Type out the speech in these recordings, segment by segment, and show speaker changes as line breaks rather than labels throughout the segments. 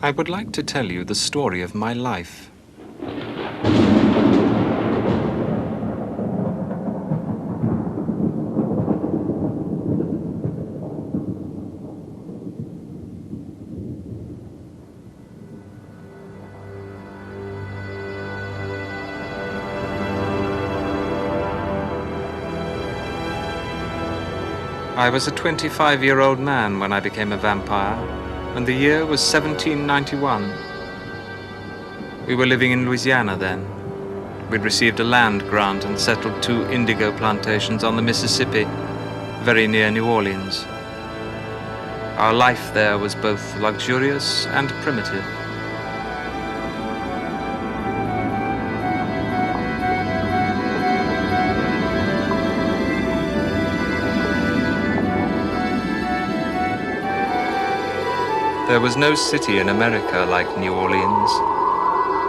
I would like to tell you the story of my life. I was a 25-year-old man when I became a vampire, and the year was 1791. We were living in Louisiana then. We'd received a land grant and settled 2 indigo plantations on the Mississippi, very near New Orleans. Our life there was both luxurious and primitive. There was no city in America like New Orleans,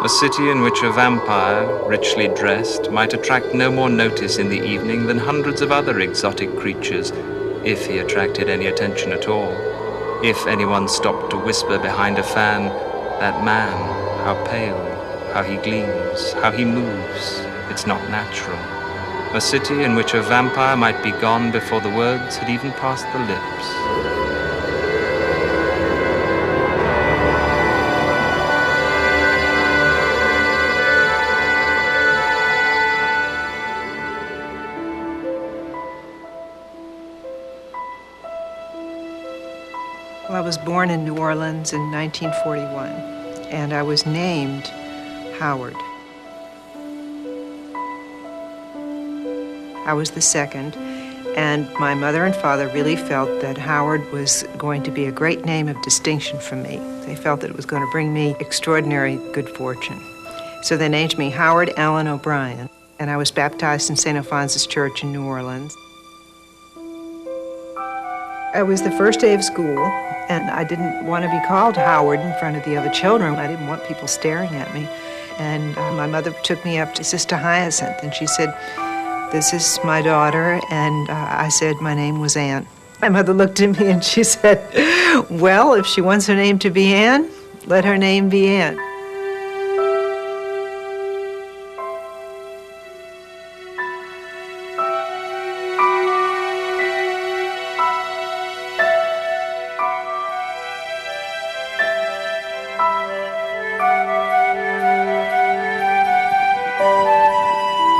a city in which a vampire, richly dressed, might attract no more notice in the evening than hundreds of other exotic creatures, if he attracted any attention at all. If anyone stopped to whisper behind a fan, "That man, how pale, how he gleams, how he moves, it's not natural." A city in which a vampire might be gone before the words had even passed the lips.
Well, I was born in New Orleans in 1941, and I was named Howard. I was the second, and my mother and father really felt that Howard was going to be a great name of distinction for me. They felt that it was going to bring me extraordinary good fortune. So they named me Howard Allen O'Brien, and I was baptized in St. Alphonsus Church in New Orleans. It was the first day of school, and I didn't want to be called Howard in front of the other children. I didn't want people staring at me. And my mother took me up to Sister Hyacinth, and she said, "This is my daughter," and I said my name was Anne. My mother looked at me and she said, "Well, if she wants her name to be Anne, let her name be Anne."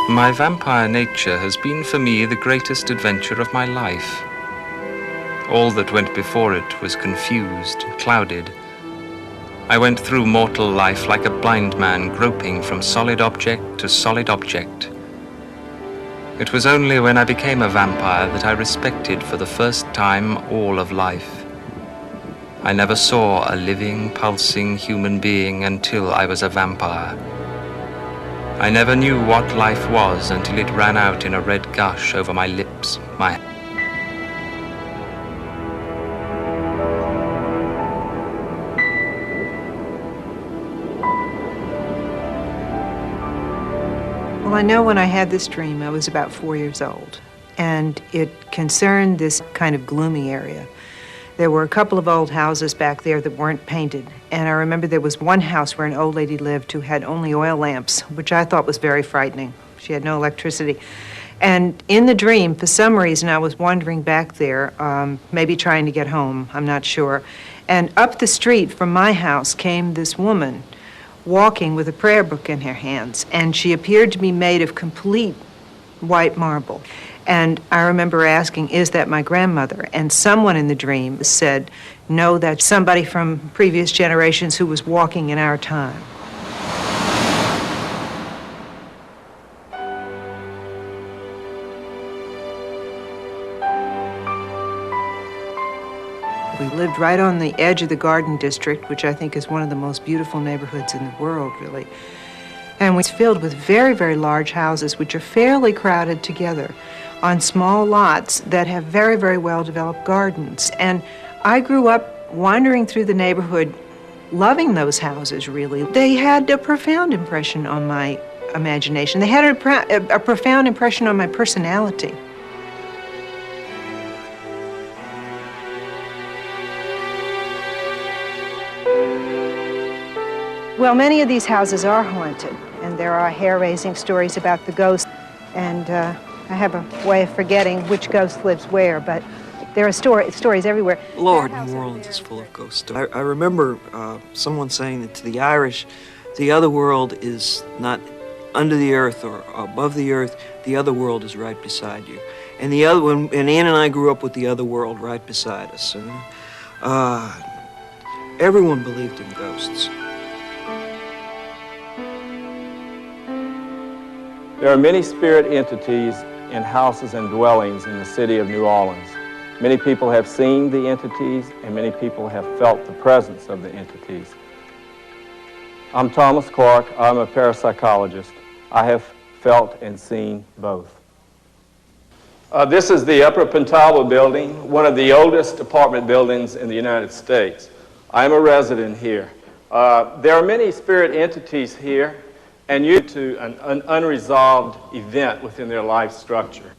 My vampire nature has been for me the greatest adventure of my life. All that went before it was confused, clouded. I went through mortal life like a blind man groping from solid object to solid object. It was only when I became a vampire that I respected for the first time all of life. I never saw a living, pulsing human being until I was a vampire. I never knew what life was until it ran out in a red gush over my lips, my...
Well, I know when I had this dream, I was about 4 years old, and it concerned this kind of gloomy area. There were a couple of old houses back there that weren't painted, and I remember there was one house where an old lady lived who had only oil lamps, which I thought was very frightening. She had no electricity. And in the dream, for some reason, I was wandering back there, maybe trying to get home, I'm not sure. And up the street from my house came this woman walking with a prayer book in her hands, and she appeared to be made of complete white marble. And I remember asking, "Is that my grandmother?" And someone in the dream said, "No, that's somebody from previous generations who was walking in our time." We lived right on the edge of the Garden District, which I think is one of the most beautiful neighborhoods in the world, really. And it's filled with very, very large houses, which are fairly crowded together on small lots that have very, very well-developed gardens. And I grew up wandering through the neighborhood, loving those houses, really. They had a profound impression on my imagination. They had a profound impression on my personality. Well, many of these houses are haunted, and there are hair-raising stories about the ghosts. And I have a way of forgetting which ghost lives where, but there are stories everywhere.
Lord, New Orleans is full of ghost stories. I remember someone saying that to the Irish, the other world is not under the earth or above the earth. The other world is right beside you. And and Ann and I grew up with the other world right beside us. And everyone believed in ghosts.
There are many spirit entities in houses and dwellings in the city of New Orleans. Many people have seen the entities, and many people have felt the presence of the entities. I'm Thomas Clark. I'm a parapsychologist. I have felt and seen both. This is the Upper Pentava building, one of the oldest apartment buildings in the United States. I'm a resident here. There are many spirit entities here, and due to an unresolved event within their life structure.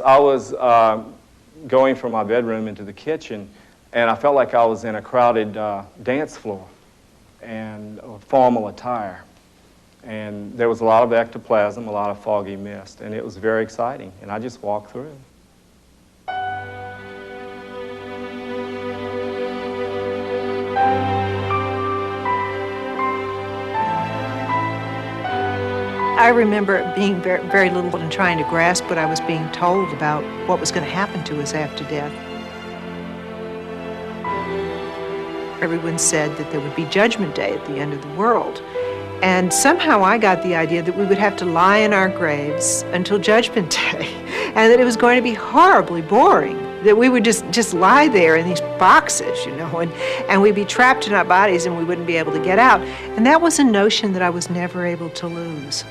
I was going from my bedroom into the kitchen, and I felt like I was in a crowded dance floor and formal attire. And there was a lot of ectoplasm, a lot of foggy mist, and it was very exciting, and I just walked through.
I remember being very, very little and trying to grasp what I was being told about what was going to happen to us after death. Everyone said that there would be Judgment Day at the end of the world. And somehow I got the idea that we would have to lie in our graves until Judgment Day, and that it was going to be horribly boring, that we would just lie there in these boxes, you know, and we'd be trapped in our bodies and we wouldn't be able to get out. And that was a notion that I was never able to lose.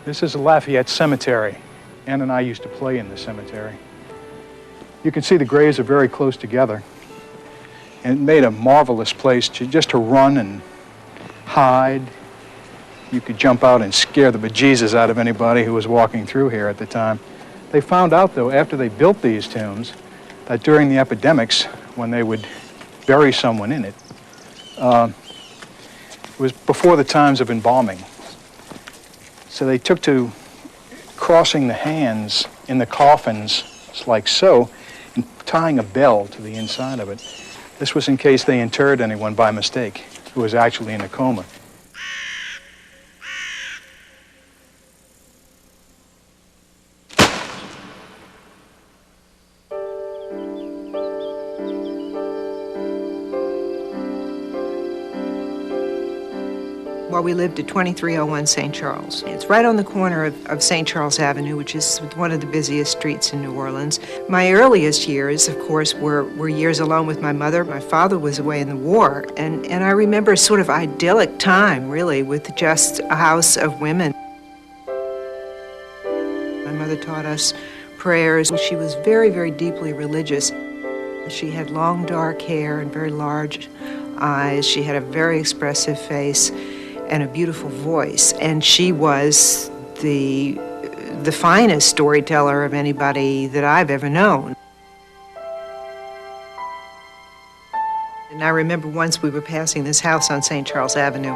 This is Lafayette Cemetery. Ann and I used to play in the cemetery. You can see the graves are very close together. And it made a marvelous place just to run and hide. You could jump out and scare the bejesus out of anybody who was walking through here at the time. They found out, though, after they built these tombs, that during the epidemics, when they would bury someone in it, it was before the times of embalming. So they took to crossing the hands in the coffins, like so, and tying a bell to the inside of it. This was in case they interred anyone by mistake who was actually in a coma.
Well, we lived at 2301 St. Charles. It's right on the corner of St. Charles Avenue, which is one of the busiest streets in New Orleans. My earliest years, of course, were years alone with my mother. My father was away in the war, and I remember a sort of idyllic time, really, with just a house of women. My mother taught us prayers. She was very, very deeply religious. She had long, dark hair and very large eyes. She had a very expressive face and a beautiful voice, and she was the finest storyteller of anybody that I've ever known. And I remember once we were passing this house on St. Charles Avenue,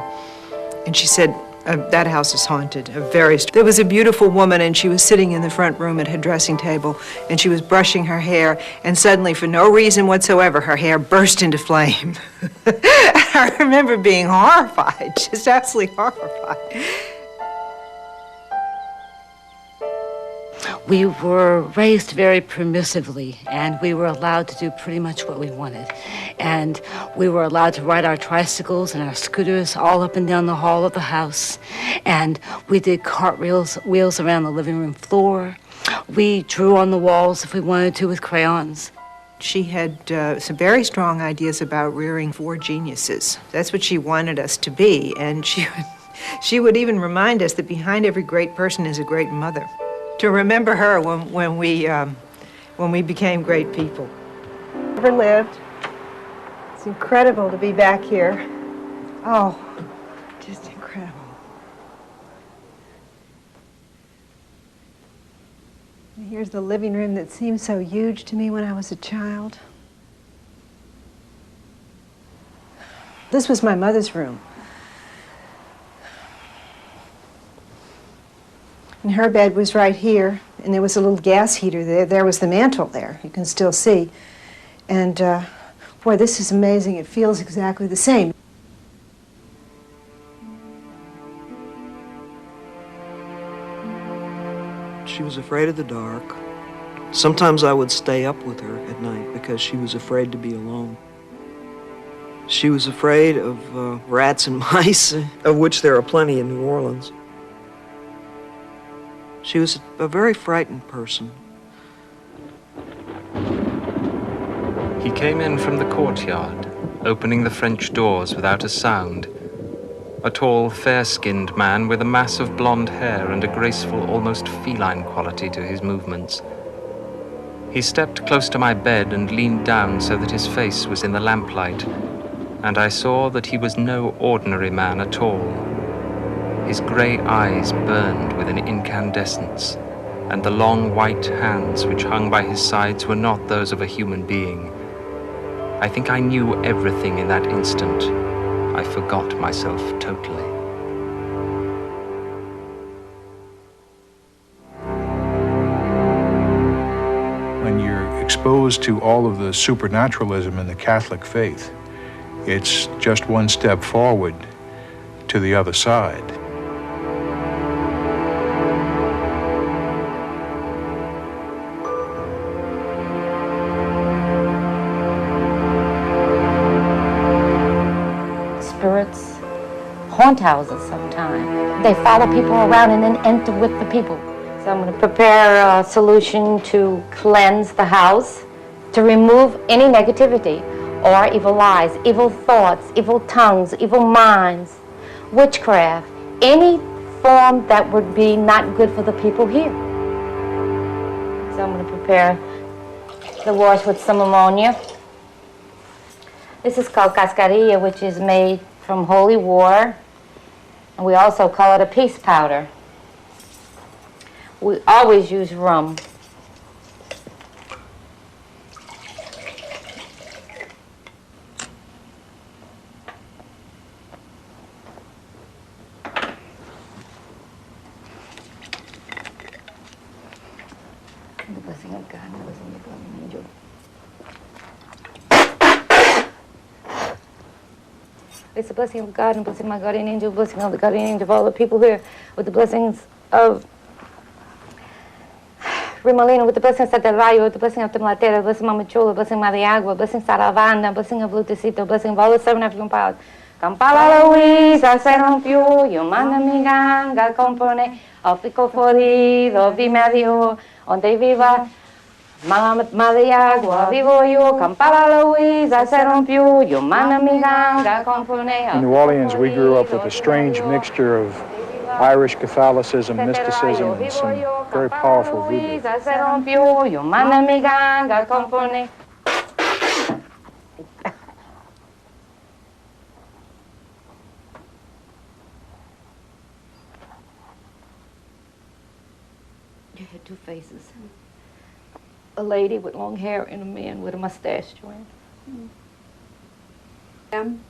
and she said, that house is haunted. There was a beautiful woman, and she was sitting in the front room at her dressing table, and she was brushing her hair, and suddenly, for no reason whatsoever, her hair burst into flame. I remember being horrified, just absolutely horrified.
We were raised very permissively, and we were allowed to do pretty much what we wanted. And we were allowed to ride our tricycles and our scooters all up and down the hall of the house. And we did cartwheels around the living room floor. We drew on the walls if we wanted to with crayons.
She had some very strong ideas about rearing 4 geniuses. That's what she wanted us to be, and she would even remind us that behind every great person is a great mother. To remember her when we became great people. Never lived. It's incredible to be back here. Oh, just incredible. And here's the living room that seemed so huge to me when I was a child. This was my mother's room. And her bed was right here, and there was a little gas heater there. There was the mantle there, you can still see. And boy, this is amazing. It feels exactly the same.
She was afraid of the dark. Sometimes I would stay up with her at night because she was afraid to be alone. She was afraid of rats and mice, of which there are plenty in New Orleans. She was a very frightened person.
He came in from the courtyard, opening the French doors without a sound. A tall, fair-skinned man with a mass of blonde hair and a graceful, almost feline quality to his movements. He stepped close to my bed and leaned down so that his face was in the lamplight, and I saw that he was no ordinary man at all. His grey eyes burned with an incandescence, and the long white hands which hung by his sides were not those of a human being. I think I knew everything in that instant. I forgot myself totally.
When you're exposed to all of the supernaturalism in the Catholic faith, it's just one step forward to the other side.
Spirits haunt houses sometimes. They follow people around and then enter with the people. So I'm going to prepare a solution to cleanse the house, to remove any negativity or evil eyes, evil thoughts, evil tongues, evil minds, witchcraft, any form that would be not good for the people here. So I'm going to prepare the wash with some ammonia. This is called cascarilla, which is made from holy water, and we also call it a peace powder. We always use rum. The blessing of God, the blessing of God, and angel. It's the blessing of God and blessing of my guardian angel, blessing of the guardian angel of all the people here, with the blessings of Rimalino, with the blessing of Santa Rayo, with the blessing of Temlatera, the blessing of Mamachulo, the blessing of Madre Agua, blessing of Saravana, blessing of Lutecito, blessing of all the 7 African powers. Campala Luisa se rompió, yo manda mi ganga compone, Áfrico florido, vi medio, onde viva. Madre Agua, vivo yo, Campala Luisa se rompió, yo manda mi ganga compone.
In New Orleans, we grew up with a strange mixture of Irish Catholicism, mysticism, and some very powerful voodoo.
You had two faces. A lady with long hair and a man with a mustache joined.
Them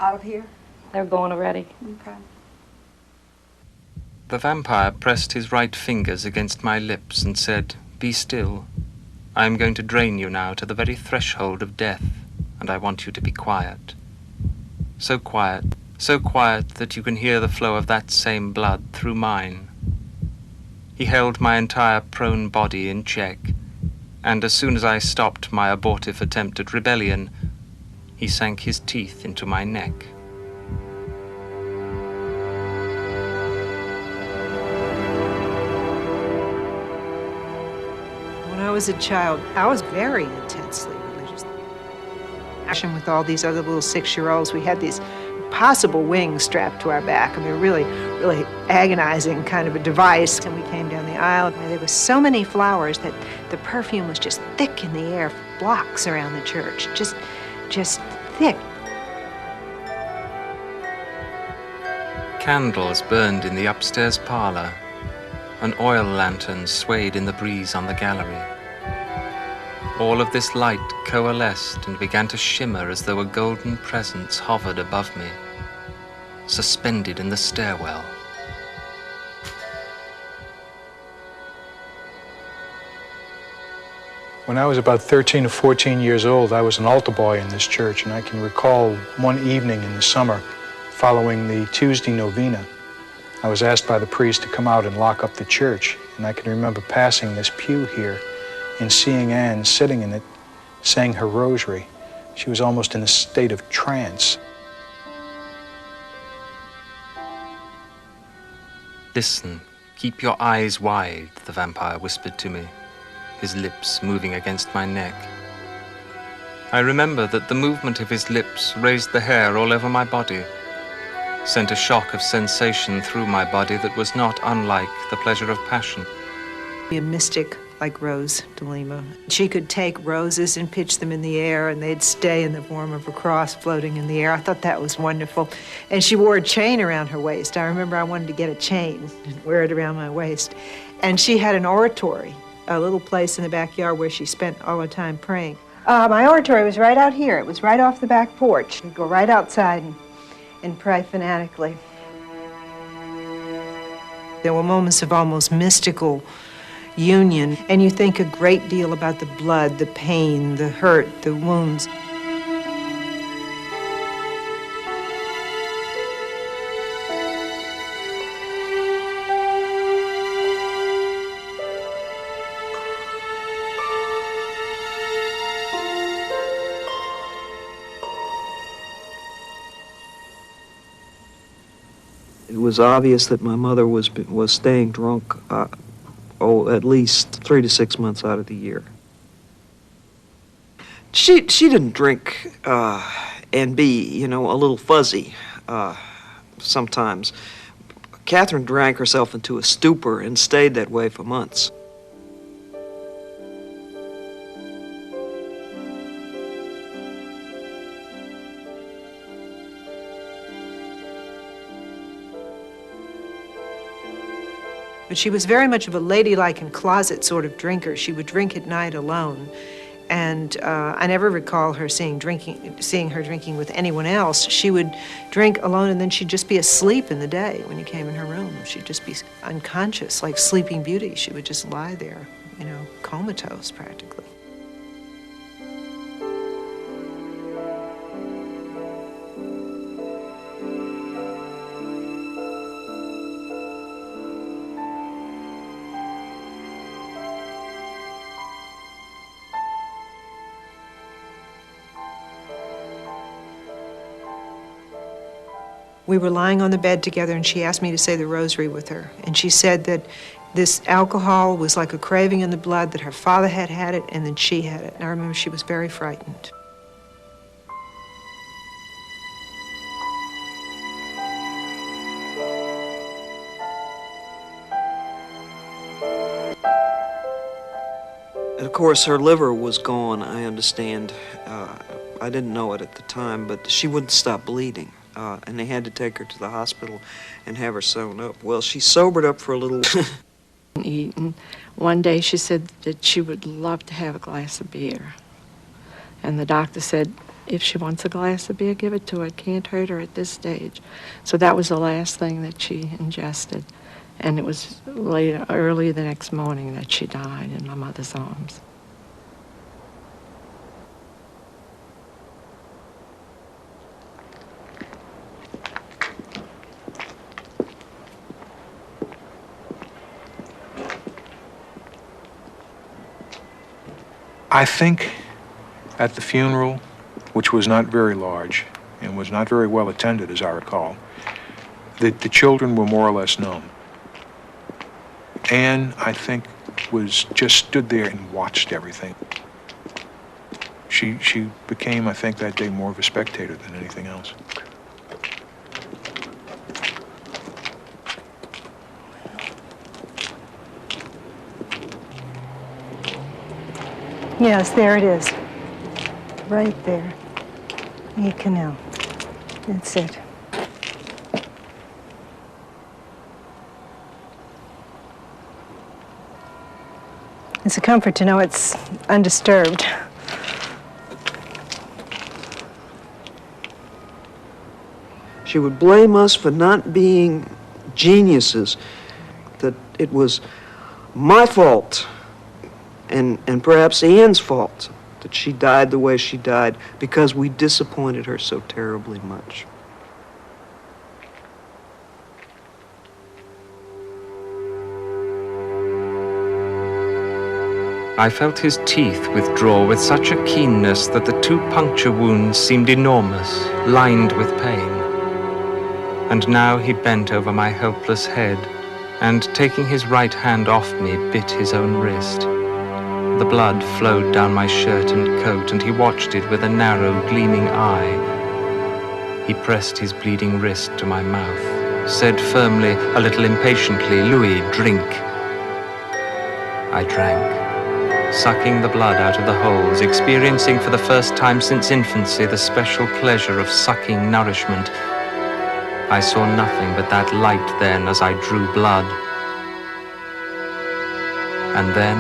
out of here?
They're going already.
Okay.
The vampire pressed his right fingers against my lips and said, "Be still. I am going to drain you now to the very threshold of death, and I want you to be quiet. So quiet that you can hear the flow of that same blood through mine." He held my entire prone body in check, and as soon as I stopped my abortive attempt at rebellion, he sank his teeth into my neck.
When I was a child, I was very intensely religious. Action with all these other little 6-year-olds, we had these possible wings strapped to our back. I mean, really agonizing kind of a device. And we came down the aisle, and there were so many flowers that the perfume was just thick in the air, blocks around the church, just thick.
Candles burned in the upstairs parlor, and oil lanterns swayed in the breeze on the gallery. All of this light coalesced and began to shimmer as though a golden presence hovered above me, suspended in the stairwell.
When I was about 13 or 14 years old, I was an altar boy in this church, and I can recall one evening in the summer following the Tuesday novena, I was asked by the priest to come out and lock up the church, and I can remember passing this pew here and seeing Anne sitting in it, saying her rosary. She was almost in a state of trance.
"Listen, keep your eyes wide," the vampire whispered to me, his lips moving against my neck. I remember that the movement of his lips raised the hair all over my body, sent a shock of sensation through my body that was not unlike the pleasure of passion.
Be a mystic like Rose de Lima. She could take roses and pitch them in the air, and they'd stay in the form of a cross floating in the air. I thought that was wonderful. And she wore a chain around her waist. I remember I wanted to get a chain and wear it around my waist. And she had an oratory, a little place in the backyard where she spent all her time praying. My oratory was right out here. It was right off the back porch. We'd go right outside and pray fanatically. There were moments of almost mystical union, and you think a great deal about the blood, the pain, the hurt, the wounds.
It was obvious that my mother was staying drunk, at least 3 to 6 months out of the year. She didn't drink and be, a little fuzzy sometimes. Catherine drank herself into a stupor and stayed that way for months.
But she was very much of a ladylike and closet sort of drinker. She would drink at night alone. And I never recall her seeing her drinking with anyone else. She would drink alone, and then she'd just be asleep in the day when you came in her room. She'd just be unconscious, like Sleeping Beauty. She would just lie there, comatose practically. We were lying on the bed together, and she asked me to say the rosary with her. And she said that this alcohol was like a craving in the blood, that her father had it, and then she had it. And I remember she was very frightened.
And of course, her liver was gone, I understand. I didn't know it at the time, but she wouldn't stop bleeding. And they had to take her to the hospital and have her sewn up. Well, she sobered up for a little.
Eaten. One day she said that she would love to have a glass of beer. And the doctor said, if she wants a glass of beer, give it to her. It can't hurt her at this stage. So that was the last thing that she ingested. And it was early the next morning that she died in my mother's arms.
I think at the funeral, which was not very large and was not very well attended, as I recall, the children were more or less known. Anne, I think, just stood there and watched everything. She became, I think, that day more of a spectator than anything else.
Yes, there it is. Right there. The canal. That's it. It's a comfort to know it's undisturbed.
She would blame us for not being geniuses, that it was my fault and perhaps Ian's fault that she died the way she died because we disappointed her so terribly much.
I felt his teeth withdraw with such a keenness that the 2 puncture wounds seemed enormous, lined with pain. And now he bent over my helpless head, and taking his right hand off me, bit his own wrist. The blood flowed down my shirt and coat, and he watched it with a narrow, gleaming eye. He pressed his bleeding wrist to my mouth, said firmly, a little impatiently, "Louis, drink." I drank, sucking the blood out of the holes, experiencing for the first time since infancy the special pleasure of sucking nourishment. I saw nothing but that light then as I drew blood. And then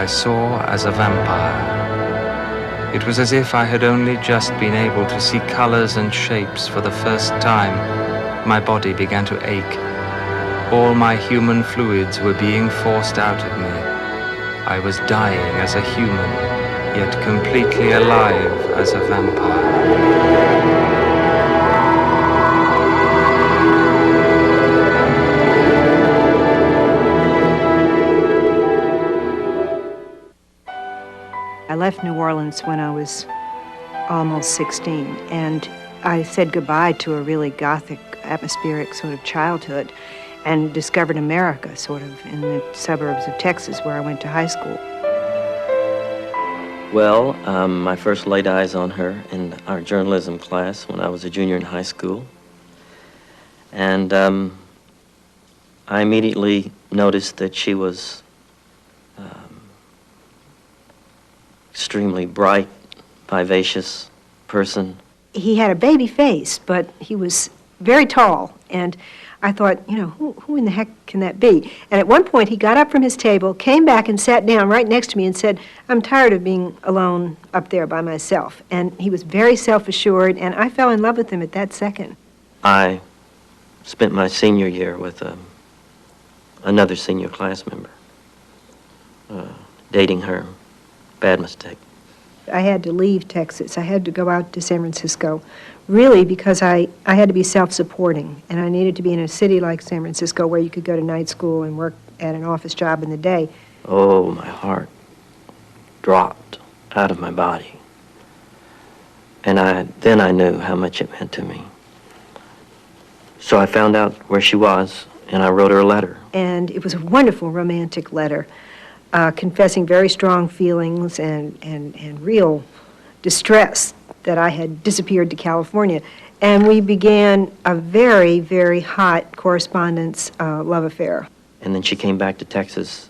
I saw as a vampire. It was as if I had only just been able to see colors and shapes for the first time. My body began to ache. All my human fluids were being forced out of me. I was dying as a human, yet completely alive as a vampire.
I left New Orleans when I was almost 16, and I said goodbye to a really gothic, atmospheric sort of childhood and discovered America, sort of, in the suburbs of Texas, where I went to high school.
Well, I first laid eyes on her in our journalism class when I was a junior in high school. And I immediately noticed that she was extremely bright, vivacious person.
He had a baby face, but he was very tall, and I thought, you know, who in the heck can that be? And at one point, he got up from his table, came back and sat down right next to me and said, "I'm tired of being alone up there by myself." And he was very self-assured, and I fell in love with him at that second.
I spent my senior year with another senior class member, dating her. Bad mistake.
I had to leave Texas. I had to go out to San Francisco, really because I had to be self-supporting, and I needed to be in a city like San Francisco where you could go to night school and work at an office job in the day.
Oh, my heart dropped out of my body. And then I knew how much it meant to me. So I found out where she was, and I wrote her a letter.
And it was a wonderful romantic letter, confessing very strong feelings and real distress that I had disappeared to California. And we began a very, very hot correspondence love affair.
And then she came back to Texas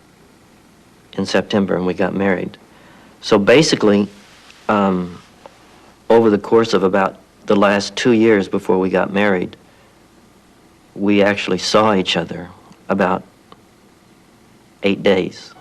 in September, and we got married. So basically, over the course of about the last 2 years before we got married, we actually saw each other about 8 days.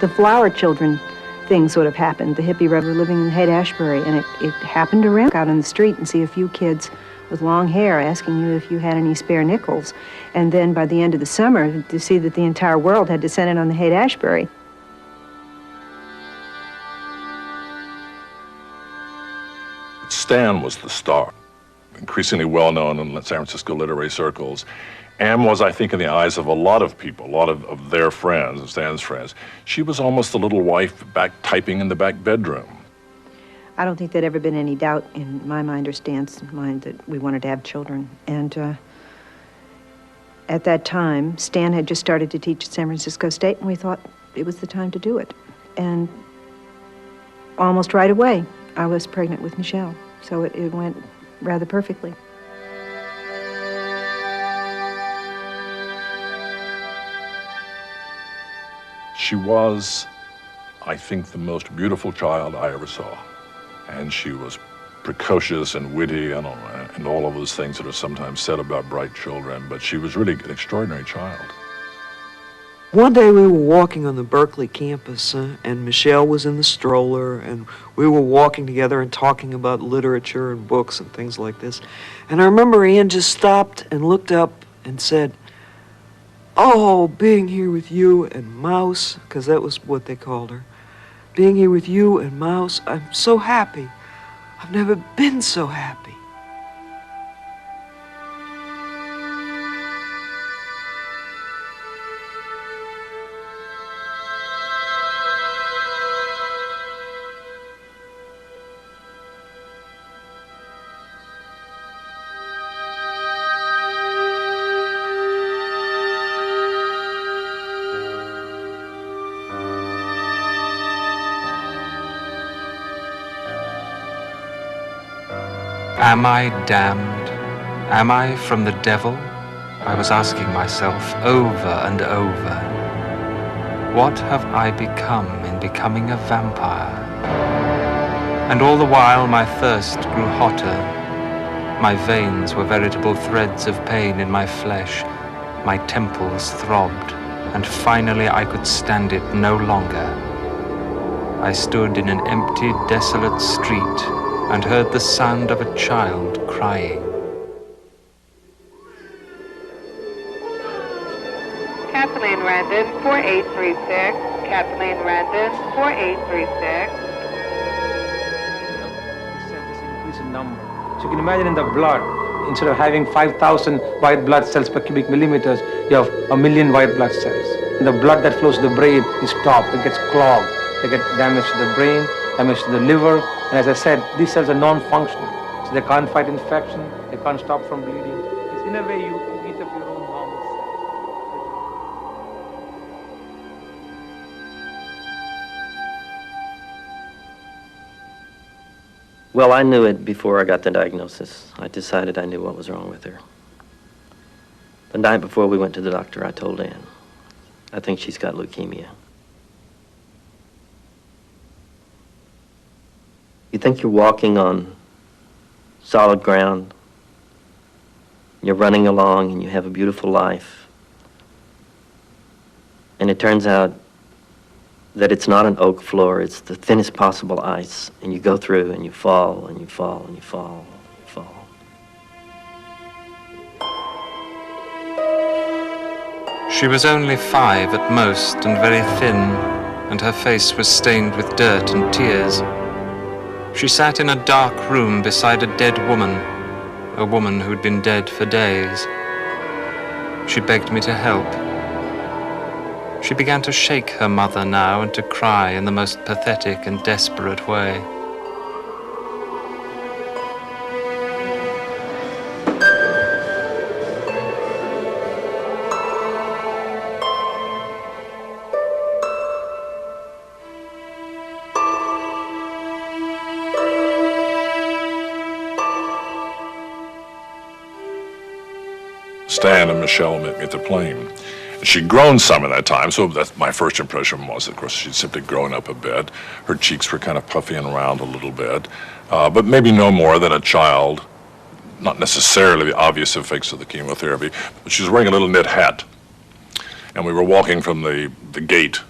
The flower children thing sort of happened. The hippie were living in Haight-Ashbury, and it happened around out on the street and see a few kids with long hair asking you if you had any spare nickels. And then by the end of the summer, to see that the entire world had descended on the Haight-Ashbury.
Stan was the star, increasingly well-known in San Francisco literary circles. Anne was, I think, in the eyes of a lot of people, a lot of their friends, of Stan's friends. She was almost the little wife back typing in the back bedroom.
I don't think there'd ever been any doubt in my mind or Stan's mind that we wanted to have children. And at that time, Stan had just started to teach at San Francisco State, and we thought it was the time to do it. And almost right away, I was pregnant with Michelle, so it went rather perfectly.
She was, I think, the most beautiful child I ever saw. And she was precocious and witty and all of those things that are sometimes said about bright children, but she was really an extraordinary child.
One day we were walking on the Berkeley campus, and Michelle was in the stroller, and we were walking together and talking about literature and books and things like this. And I remember Ann just stopped and looked up and said, "Oh, being here with you and Mouse," because that was what they called her. "Being here with you and Mouse, I'm so happy. I've never been so happy."
Am I damned? Am I from the devil? I was asking myself over and over. What have I become in becoming a vampire? And all the while my thirst grew hotter. My veins were veritable threads of pain in my flesh. My temples throbbed, and finally I could stand it no longer. I stood in an empty, desolate street and heard the sound of a child crying.
Kathleen Randon, 4836. Kathleen Randon, 4836.
This increase in number. So you can imagine in the blood, instead of having 5,000 white blood cells per cubic millimeters, you have 1,000,000 white blood cells. And the blood that flows to the brain is stopped, it gets clogged. They get damage to the brain, damage to the liver, and as I said, these cells are non-functional. So they can't fight infection, they can't stop from bleeding. It's in a way you eat up your own normal cells.
Well, I knew it before I got the diagnosis. I decided I knew what was wrong with her. The night before we went to the doctor, I told Ann, I think she's got leukemia. You think you're walking on solid ground, you're running along and you have a beautiful life, and it turns out that it's not an oak floor, it's the thinnest possible ice, and you go through and you fall and you fall and you fall and you fall.
She was only 5 at most and very thin, and her face was stained with dirt and tears. She sat in a dark room beside a dead woman, a woman who'd been dead for days. She begged me to help. She began to shake her mother now and to cry in the most pathetic and desperate way.
Stan and Michelle met me at the plane. She'd grown some in that time, so that's my first impression was, of course, she'd simply grown up a bit. Her cheeks were kind of puffy and round a little bit, but maybe no more than a child, not necessarily the obvious effects of the chemotherapy, but she was wearing a little knit hat. And we were walking from the gate,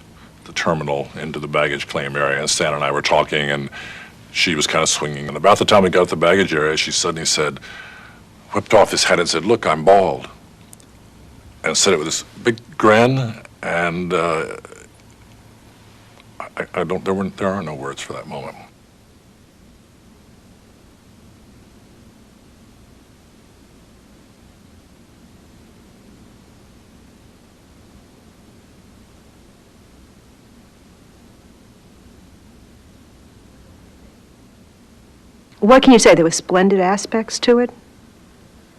the terminal, into the baggage claim area, and Stan and I were talking, and she was kind of swinging. And about the time we got to the baggage area, she suddenly said, whipped off his hat and said, "Look, I'm bald." And said it with this big grin, and there are no words for that moment.
What can you say? There were splendid aspects to it.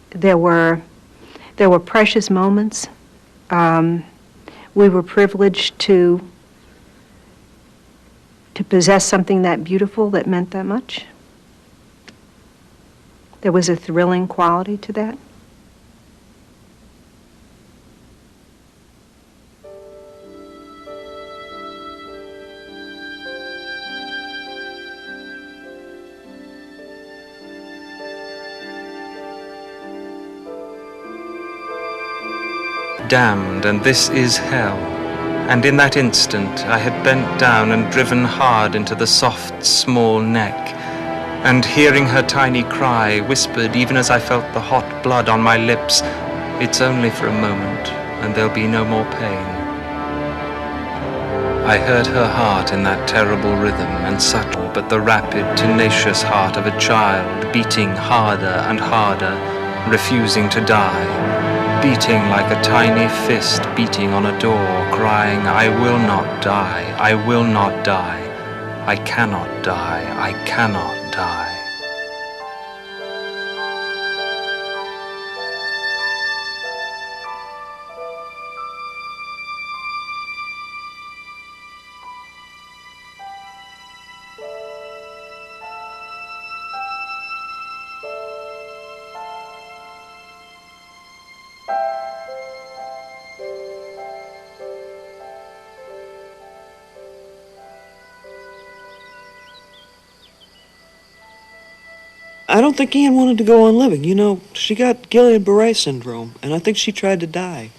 There were precious moments. We were privileged to to possess something that beautiful that meant that much? There was a thrilling quality to that?
Damned, and this is hell. And in that instant I had bent down and driven hard into the soft, small neck, and hearing her tiny cry, whispered even as I felt the hot blood on my lips, "It's only for a moment, and there'll be no more pain." I heard her heart in that terrible rhythm, and subtle, but the rapid, tenacious heart of a child, beating harder and harder, refusing to die. Beating like a tiny fist beating on a door, crying, "I will not die, I will not die, I cannot die, I cannot die."
I don't think Anne wanted to go on living. You know, she got Guillain-Barré syndrome, and I think she tried to die.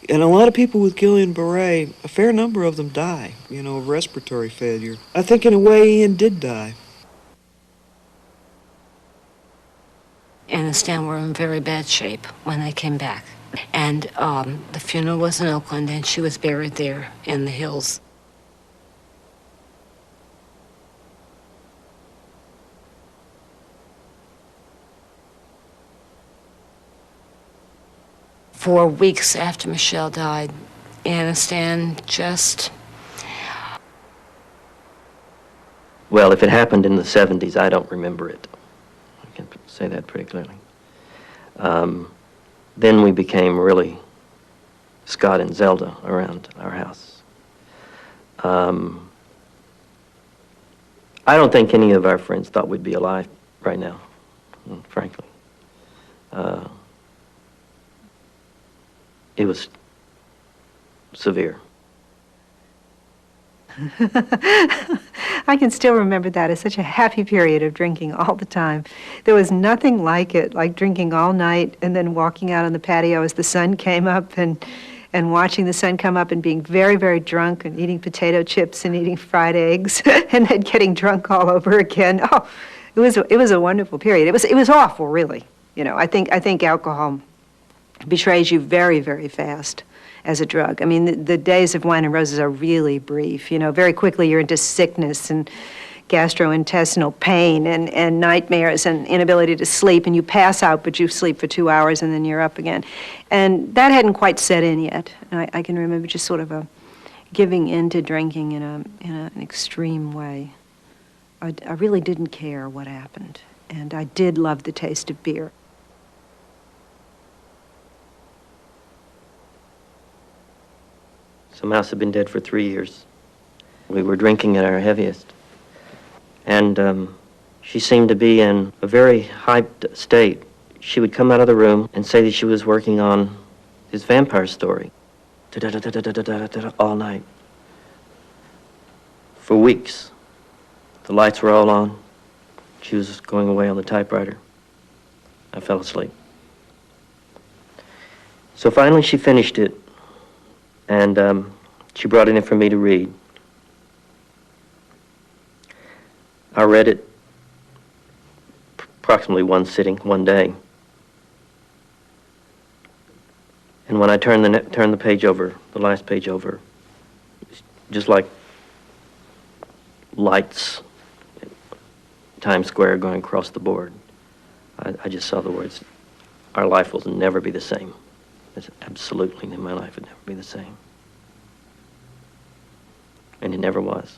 And a lot of people with Guillain-Barré, a fair number of them die, you know, of respiratory failure. I think in a way Anne did die.
Anne and Stan were in very bad shape when they came back. And the funeral was in Oakland, and she was buried there in the hills. For weeks after Michelle died, Anne and Stan just...
Well, if it happened in the 70s, I don't remember it. I can say that pretty clearly. Then we became really Scott and Zelda around our house. I don't think any of our friends thought we'd be alive right now, frankly. It was severe.
I can still remember that as such a happy period of drinking all the time. There was nothing like it, like drinking all night and then walking out on the patio as the sun came up and watching the sun come up and being very, very drunk and eating potato chips and eating fried eggs and then getting drunk all over again. Oh, it was a wonderful period. It was awful, really. You know, I think alcohol betrays you very, very fast as a drug. I mean, the days of wine and roses are really brief. You know, very quickly you're into sickness and gastrointestinal pain and nightmares and inability to sleep, and you pass out, but you sleep for 2 hours and then you're up again. And that hadn't quite set in yet. I can remember just sort of a giving in to drinking in an extreme way. I really didn't care what happened, and I did love the taste of beer.
So Mouse had been dead for 3 years. We were drinking at our heaviest. And she seemed to be in a very hyped state. She would come out of the room and say that she was working on this vampire story. All night. For weeks. The lights were all on. She was going away on the typewriter. I fell asleep. So finally she finished it. And she brought it in for me to read. I read it approximately one sitting, one day. And when I turned the page over, the last page over, just like lights at Times Square going across the board, I just saw the words, "Our life will never be the same." It's absolutely, my life would never be the same. And it never was.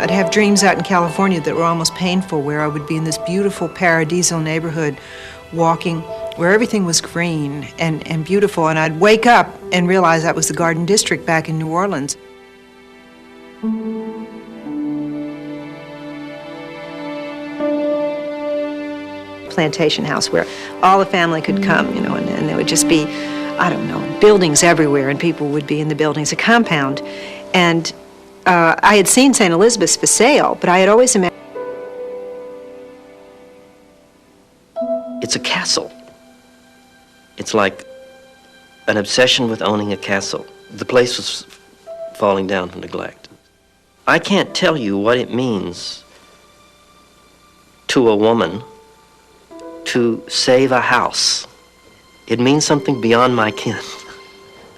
I'd have dreams out in California that were almost painful, where I would be in this beautiful paradisal neighborhood walking, where everything was green and beautiful, and I'd wake up and realize that was the Garden District back in New Orleans. Plantation house where all the family could come, you know, and there would just be, I don't know, buildings everywhere, and people would be in the buildings, a compound. And I had seen St. Elizabeth's for sale, but I had always imagined.
It's a castle. It's like an obsession with owning a castle. The place was falling down from neglect. I can't tell you what it means to a woman to save a house. It means something beyond my ken.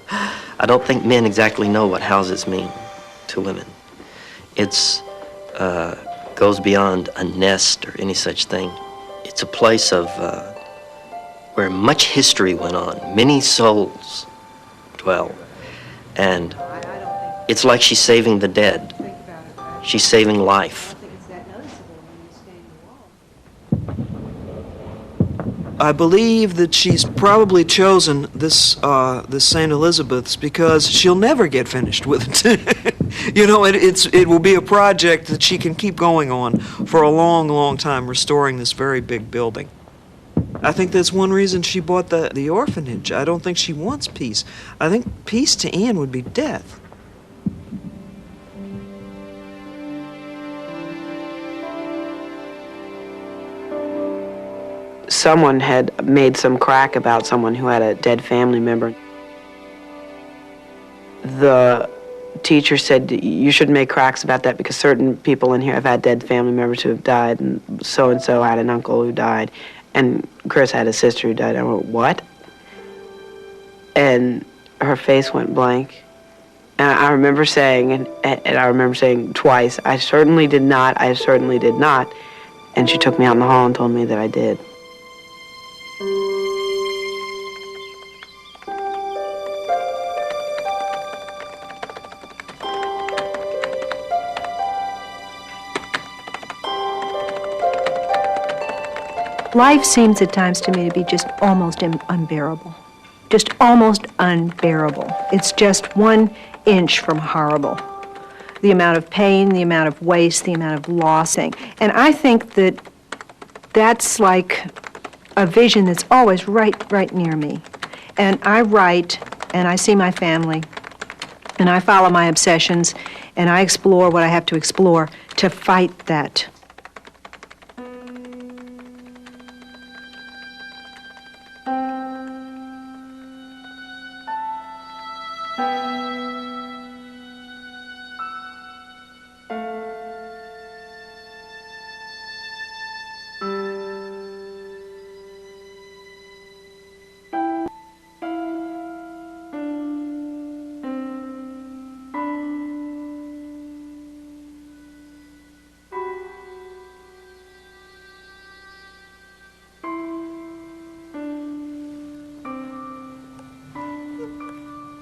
I don't think men exactly know what houses mean to women. It's goes beyond a nest or any such thing. It's a place of where much history went on, many souls dwell, and it's like she's saving the dead. She's saving life.
I believe that she's probably chosen this St. Elizabeth's because she'll never get finished with it. You know, it will be a project that she can keep going on for a long, long time, restoring this very big building. I think that's one reason she bought the orphanage. I don't think she wants peace. I think peace to Anne would be death.
Someone had made some crack about someone who had a dead family member. The teacher said, you shouldn't make cracks about that because certain people in here have had dead family members who have died, and so-and-so had an uncle who died, and Chris had a sister who died. I went, what? And her face went blank. And I remember saying, and I remember saying twice, I certainly did not, I certainly did not. And she took me out in the hall and told me that I did.
Life seems at times to me to be just almost unbearable. Just almost unbearable. It's just 1 inch from horrible. The amount of pain, the amount of waste, the amount of lossing. And I think that that's like a vision that's always right near me. And I write, and I see my family, and I follow my obsessions, and I explore what I have to explore to fight that.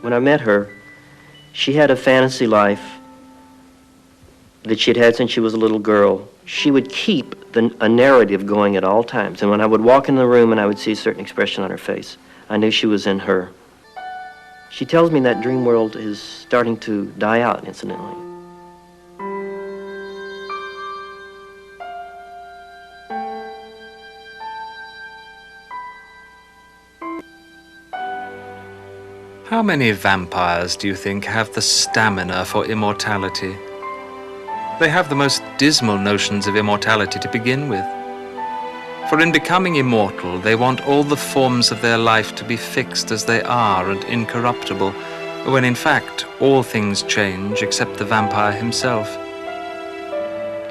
When I met her, she had a fantasy life that she'd had since she was a little girl. She would keep a narrative going at all times. And when I would walk in the room and I would see a certain expression on her face, I knew she was in her. She tells me that dream world is starting to die out, incidentally.
How many vampires do you think have the stamina for immortality? They have the most dismal notions of immortality to begin with. For in becoming immortal, they want all the forms of their life to be fixed as they are and incorruptible, when in fact all things change except the vampire himself.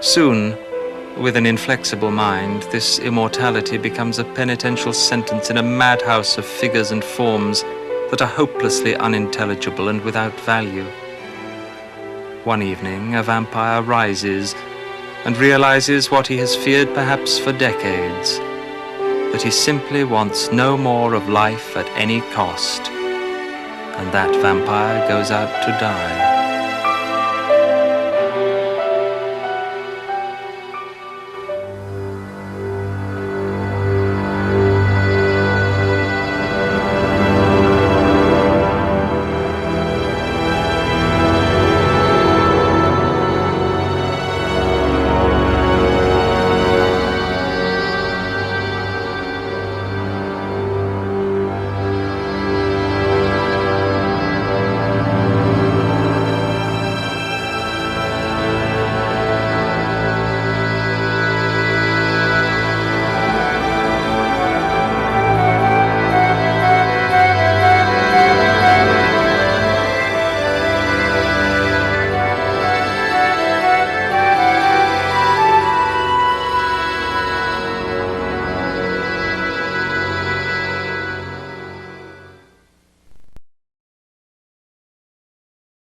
Soon, with an inflexible mind, this immortality becomes a penitential sentence in a madhouse of figures and forms that are hopelessly unintelligible and without value. One evening, a vampire rises and realizes what he has feared perhaps for decades, that he simply wants no more of life at any cost, and that vampire goes out to die.